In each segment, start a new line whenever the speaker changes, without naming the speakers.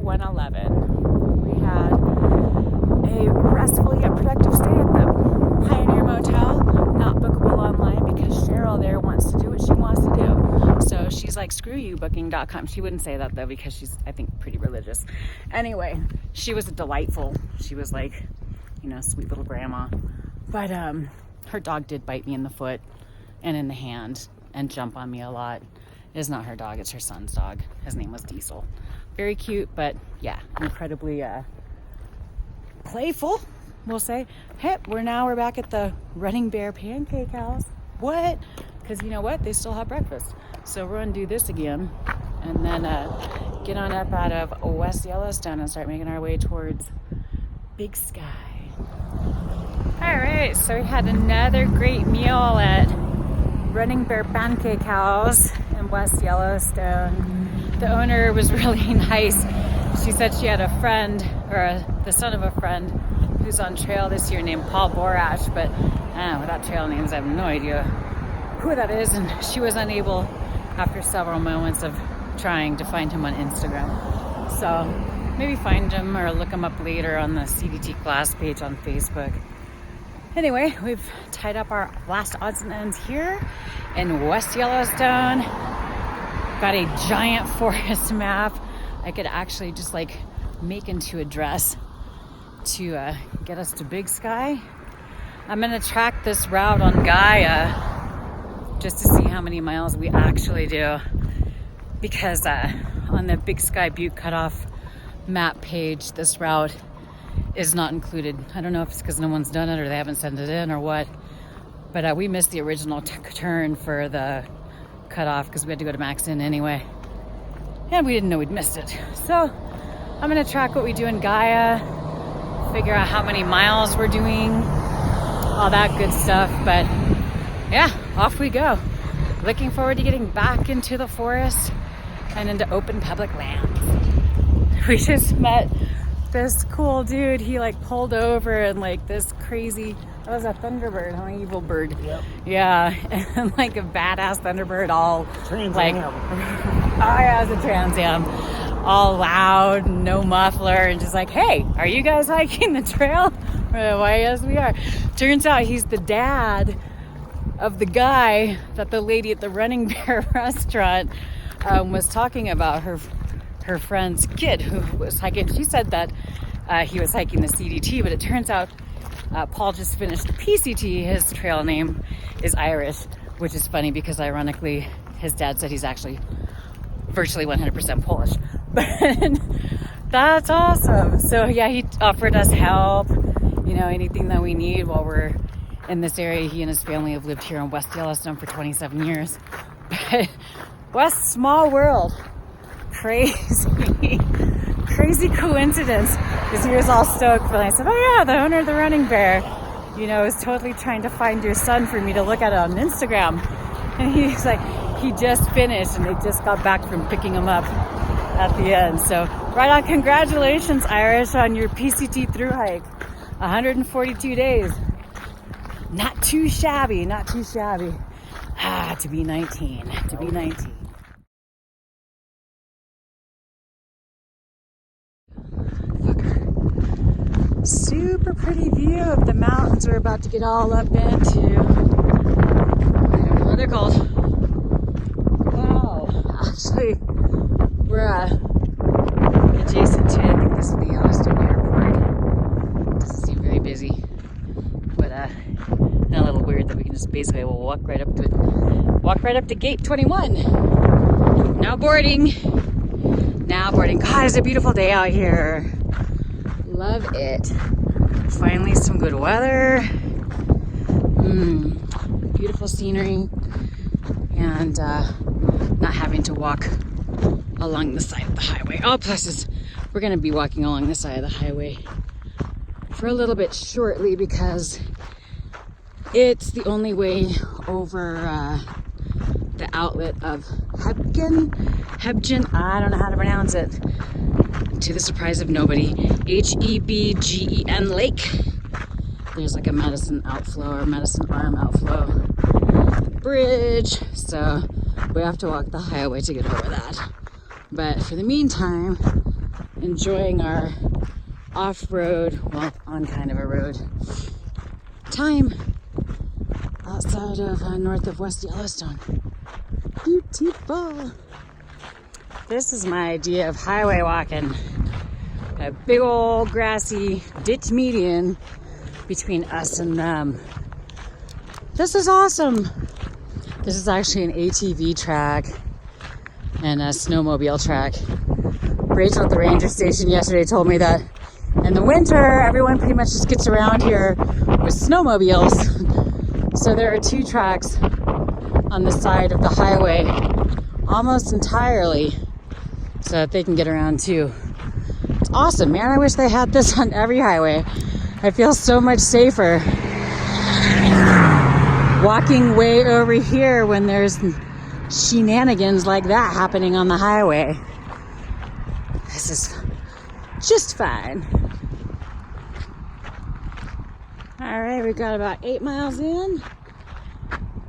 1:11. We had a restful yet productive stay at the Pioneer Motel, not bookable online because Cheryl there wants to do what she wants to do. So she's like, screw you, booking.com. She wouldn't say that though because she's, I think, pretty religious. Anyway, she was delightful. She was like, you know, sweet little grandma. But her dog did bite me in the foot and in the hand and jump on me a lot. It is not her dog, it's her son's dog. His name was Diesel. Very cute, but yeah, incredibly playful, we'll say. Hey, we're back at the Running Bear Pancake House. What? Because you know what? They still have breakfast. So we're gonna do this again and then get on up out of West Yellowstone and start making our way towards Big Sky. All right, so we had another great meal at Running Bear Pancake House in West Yellowstone. The owner was really nice. She said she had a friend, or the son of a friend, who's on trail this year named Paul Borash, but without trail names, I have no idea who that is, and she was unable, after several moments of trying, to find him on Instagram. So maybe find him or look him up later on the CDT class page on Facebook. Anyway, we've tied up our last odds and ends here in West Yellowstone. Got a giant forest map I could actually just like make into a dress to get us to Big Sky. I'm gonna track this route on Gaia just to see how many miles we actually do, because on the Big Sky Butte Cutoff map page, this route is not included. I don't know if it's because no one's done it or they haven't sent it in or what, but we missed the original turn for the cutoff because we had to go to Maxon anyway, and we didn't know we'd missed it. So I'm gonna track what we do in Gaia, figure out how many miles we're doing, all that good stuff. But yeah, off we go. Looking forward to getting back into the forest and into open public lands. We just met this cool dude. He like pulled over and like this crazy, that was a Thunderbird, huh? Evil bird. Yep. Yeah, and like a badass Thunderbird, all Trans like, Am. Oh yeah, it was a Trans Am. All loud, no muffler, and just like, hey, are you guys hiking the trail? Why, yes, we are. Turns out he's the dad of the guy that the lady at the Running Bear restaurant was talking about, her friend's kid who was hiking. She said that he was hiking the CDT, but it turns out Paul just finished PCT. His trail name is Irish, which is funny because ironically his dad said he's actually virtually 100% Polish. But that's awesome. So yeah, he offered us help, you know, anything that we need while we're in this area. He and his family have lived here in West Yellowstone for 27 years. But West, small world. Crazy coincidence, because he was all stoked. But I said, oh yeah, the owner of the Running Bear, you know, is totally trying to find your son for me to look at it on Instagram. And he's like, he just finished and they just got back from picking him up at the end. So right on, congratulations Irish on your PCT thru hike. 142 days. Not too shabby, not too shabby. To be 19, to be 19. Super pretty view of the mountains we're about to get all up into. I don't know what they're called. Wow. Actually, we're adjacent to, I think this is the Yellowstone airport. Doesn't seem very busy, but not a little weird that we can just basically walk right up to it. Walk right up to gate 21. Now boarding. Now boarding. God, it's a beautiful day out here. Love it. Finally some good weather. Beautiful scenery. And not having to walk along the side of the highway. Oh, plus we're going to be walking along the side of the highway for a little bit shortly because it's the only way over the outlet of Hebgen, I don't know how to pronounce it, to the surprise of nobody, Hebgen Lake. There's like a Medicine outflow or Medicine Arm outflow bridge, so we have to walk the highway to get over that. But for the meantime, enjoying our off-road, well, on kind of a road time outside of north of West Yellowstone. Beautiful. This is my idea of highway walking. A big old grassy ditch median between us and them. This is awesome. This is actually an ATV track and a snowmobile track. Rachel at the ranger station yesterday told me that in the winter, everyone pretty much just gets around here with snowmobiles. So there are 2 tracks on the side of the highway almost entirely so that they can get around too. It's awesome, man. I wish they had this on every highway. I feel so much safer walking way over here when there's shenanigans like that happening on the highway. This is just fine. All right, we got about 8 miles in,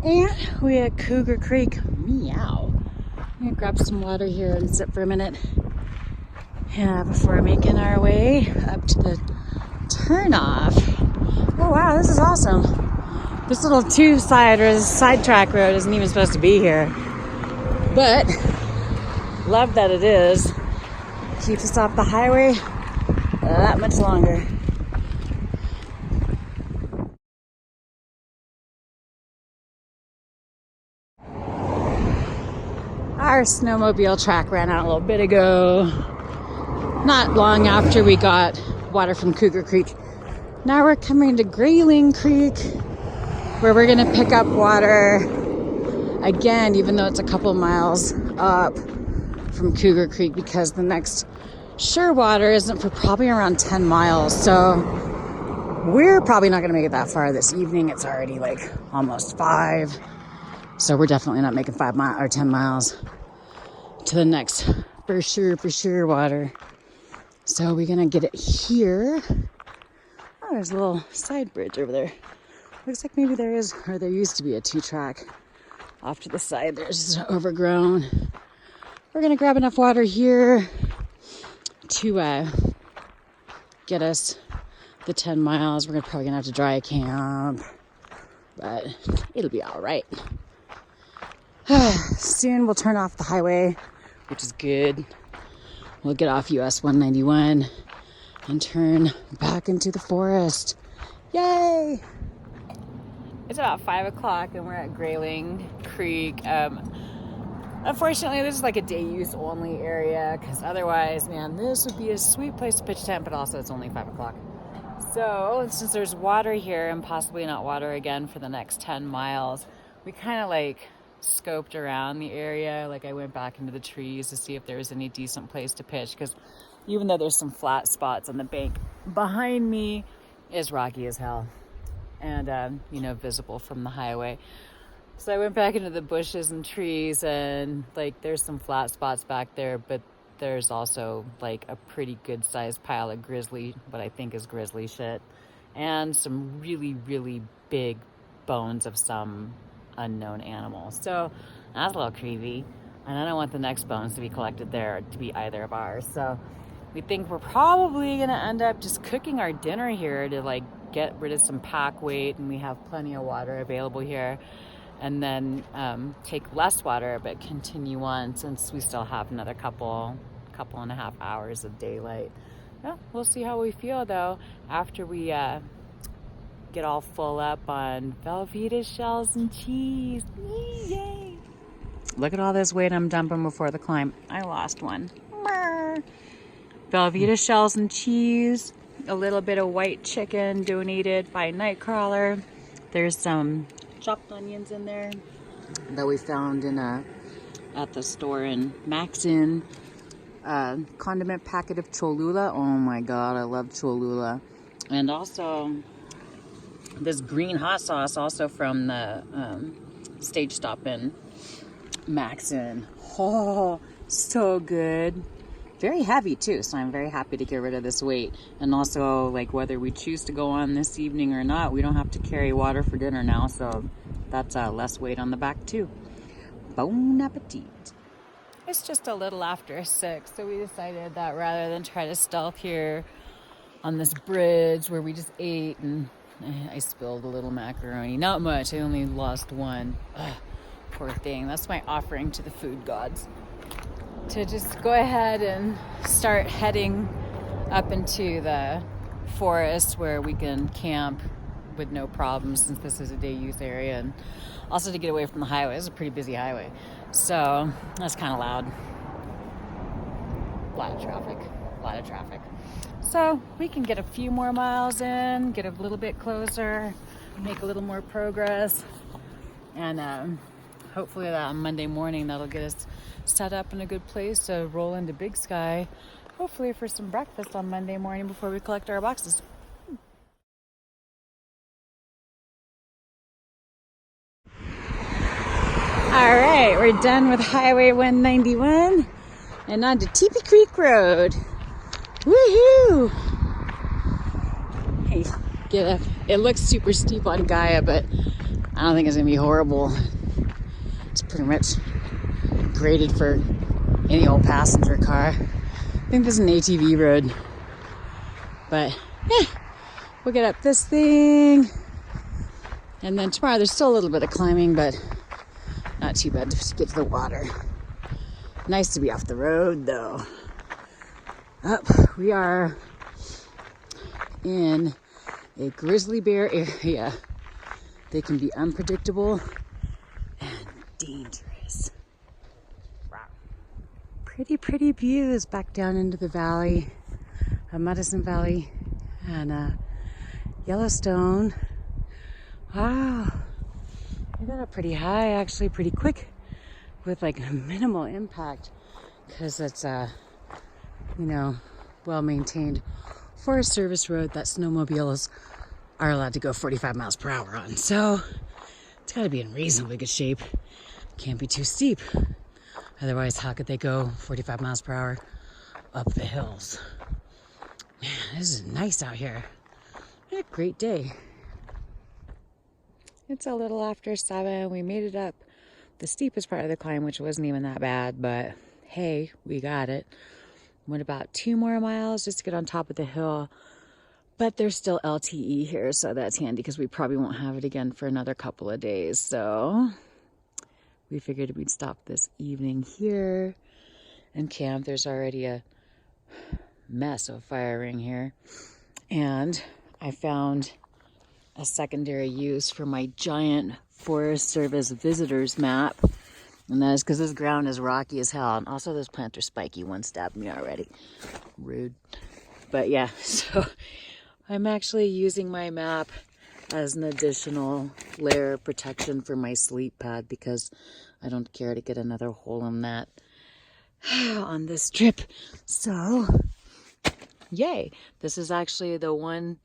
and we at Cougar Creek. Meow. I'm gonna grab some water here and sit for a minute before making our way up to the turnoff. Oh wow, this is awesome. This little side track road isn't even supposed to be here, but love that it is. Keeps us off the highway that much longer. Our snowmobile track ran out a little bit ago, not long after we got water from Cougar Creek. Now we're coming to Grayling Creek, where we're gonna pick up water again, even though it's a couple miles up from Cougar Creek, because the next sure water isn't for probably around 10 miles. So we're probably not gonna make it that far this evening. It's already like almost 5. So we're definitely not making 5 miles or 10 miles to the next for sure water. So we're gonna get it here. Oh, there's a little side bridge over there. Looks like maybe there is, or there used to be a 2-track off to the side. There's just overgrown. We're gonna grab enough water here to get us the 10 miles. We're probably gonna have to dry camp, but it'll be all right. Soon we'll turn off the highway, which is good. We'll get off US 191 and turn back into the forest. Yay! It's about 5 o'clock and we're at Grayling Creek. Unfortunately, this is like a day use only area, because otherwise, man, this would be a sweet place to pitch tent, but also it's only 5 o'clock. So since there's water here and possibly not water again for the next 10 miles, we kind of like scoped around the area. Like I went back into the trees to see if there was any decent place to pitch, because even though there's some flat spots on the bank behind me, is rocky as hell and visible from the highway. So I went back into the bushes and trees, and like there's some flat spots back there, but there's also like a pretty good sized pile of what I think is grizzly shit, and some really, really big bones of some unknown animal. So that's a little creepy, and I don't want the next bones to be collected there to be either of ours. So we think we're probably gonna end up just cooking our dinner here to like get rid of some pack weight, and we have plenty of water available here, and then take less water but continue on, since we still have another couple and a half hours of daylight. Yeah, we'll see how we feel though after we get all full up on Velveeta shells and cheese. Yay! Look at all this weight I'm dumping before the climb. I lost one. Velveeta shells and cheese, a little bit of white chicken donated by Nightcrawler. There's some chopped onions in there that we found at the store in Maxon. Condiment packet of Cholula. Oh my god, I love Cholula. And also this green hot sauce, also from the stage stop in Maxon. Oh, so good. Very heavy too, so I'm very happy to get rid of this weight. And also, like, whether we choose to go on this evening or not, we don't have to carry water for dinner now, so that's less weight on the back too. Bon appetit. It's just a little after 6, so we decided that rather than try to stealth here on this bridge where we just ate, and I spilled a little macaroni. Not much, I only lost one. Ugh, poor thing. That's my offering to the food gods. To just go ahead and start heading up into the forest where we can camp with no problems, since this is a day use area, and also to get away from the highway. It's a pretty busy highway, so that's kind of loud. A lot of traffic. So we can get a few more miles in, get a little bit closer, make a little more progress, and hopefully that on Monday morning that'll get us set up in a good place to roll into Big Sky, hopefully for some breakfast on Monday morning before we collect our boxes. All right, we're done with Highway 191 and on to Teepee Creek Road. Woohoo! Hey, get up. It looks super steep on Gaia, but I don't think it's gonna be horrible. It's pretty much graded for any old passenger car. I think this is an ATV road, but we'll get up this thing, and then tomorrow there's still a little bit of climbing, but not too bad to get to the water. Nice to be off the road though. We are in a grizzly bear area. They can be unpredictable and dangerous. Pretty views back down into the valley of Medicine Valley and Yellowstone. Wow, we got up pretty high, actually pretty quick, with like minimal impact, because it's well maintained Forest Service road that snowmobiles are allowed to go 45 miles per hour on. So it's got to be in reasonably good shape. Can't be too steep. Otherwise, how could they go 45 miles per hour up the hills? Man, this is nice out here. What a great day. It's a little after 7. We made it up the steepest part of the climb, which wasn't even that bad, but hey, we got it. Went about 2 more miles just to get on top of the hill. But there's still LTE here, so that's handy because we probably won't have it again for another couple of days. So we figured we'd stop this evening here and camp. There's already a mess of fire ring here. And I found a secondary use for my giant Forest Service visitors map. And that is because this ground is rocky as hell. And also those plants are spiky. One stabbed me already. Rude. But yeah, so I'm actually using my map as an additional layer of protection for my sleep pad because I don't care to get another hole in that on this trip. So, yay. This is actually the one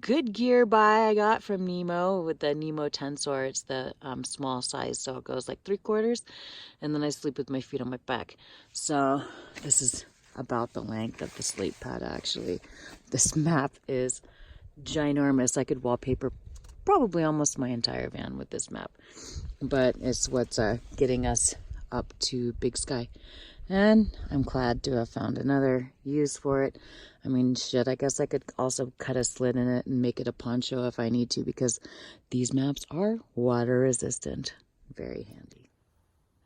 good gear buy I got from Nemo with the Nemo Tensor. It's the small size, so it goes like 3/4, and then I sleep with my feet on my back. So this is about the length of the sleep pad actually. This map is ginormous. I could wallpaper probably almost my entire van with this map, but it's what's getting us up to Big Sky, and I'm glad to have found another use for it. I mean, shit, I guess I could also cut a slit in it and make it a poncho if I need to, because these maps are water resistant. Very handy.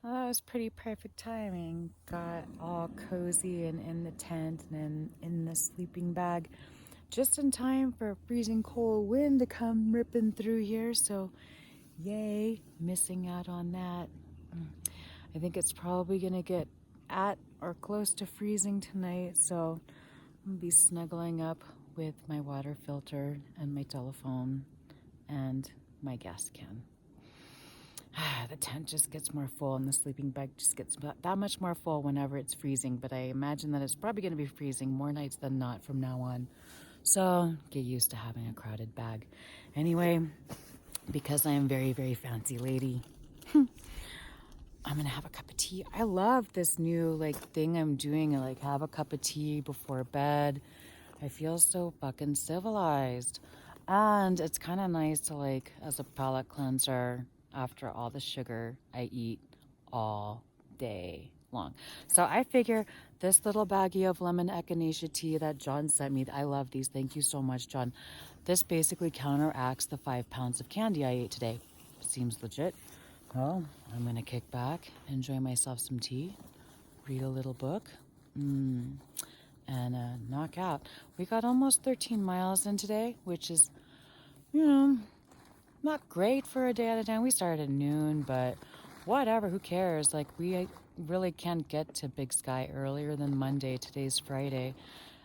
Well, that was pretty perfect timing. Got all cozy and in the tent and in the sleeping bag just in time for a freezing cold wind to come ripping through here. So yay, missing out on that. I think it's probably gonna get at or close to freezing tonight, so I'm gonna be snuggling up with my water filter and my telephone and my gas can. The tent just gets more full and the sleeping bag just gets that much more full whenever it's freezing, but I imagine that it's probably gonna be freezing more nights than not from now on. So get used to having a crowded bag. Anyway, because I am very, very fancy lady, I'm gonna have a cup of tea. I love this new thing I'm doing. I have a cup of tea before bed. I feel so fucking civilized. And it's kind of nice to as a palate cleanser after all the sugar I eat all day long. So I figure this little baggie of lemon echinacea tea that John sent me, I love these. Thank you so much, John. This basically counteracts the 5 pounds of candy I ate today. Seems legit. Well, I'm going to kick back, enjoy myself some tea, read a little book, and knock out. We got almost 13 miles in today, which is, not great for a day at a time. We started at noon, but whatever, who cares? Like, we really can't get to Big Sky earlier than Monday. Today's Friday,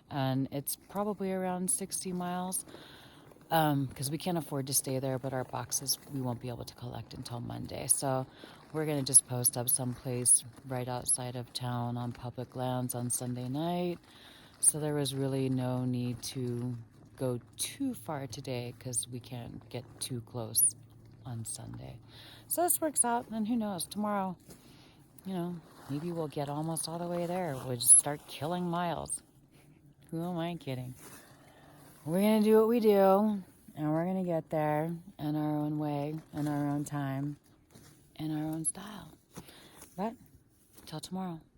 and it's probably around 60 miles because we can't afford to stay there, but our boxes we won't be able to collect until Monday. So we're going to just post up someplace right outside of town on public lands on Sunday night. So there was really no need to go too far today because we can't get too close on Sunday. So this works out, and who knows, tomorrow, maybe we'll get almost all the way there. We'll just start killing miles. Who am I kidding? We're going to do what we do, and we're going to get there in our own way, in our own time, in our own style. But till tomorrow.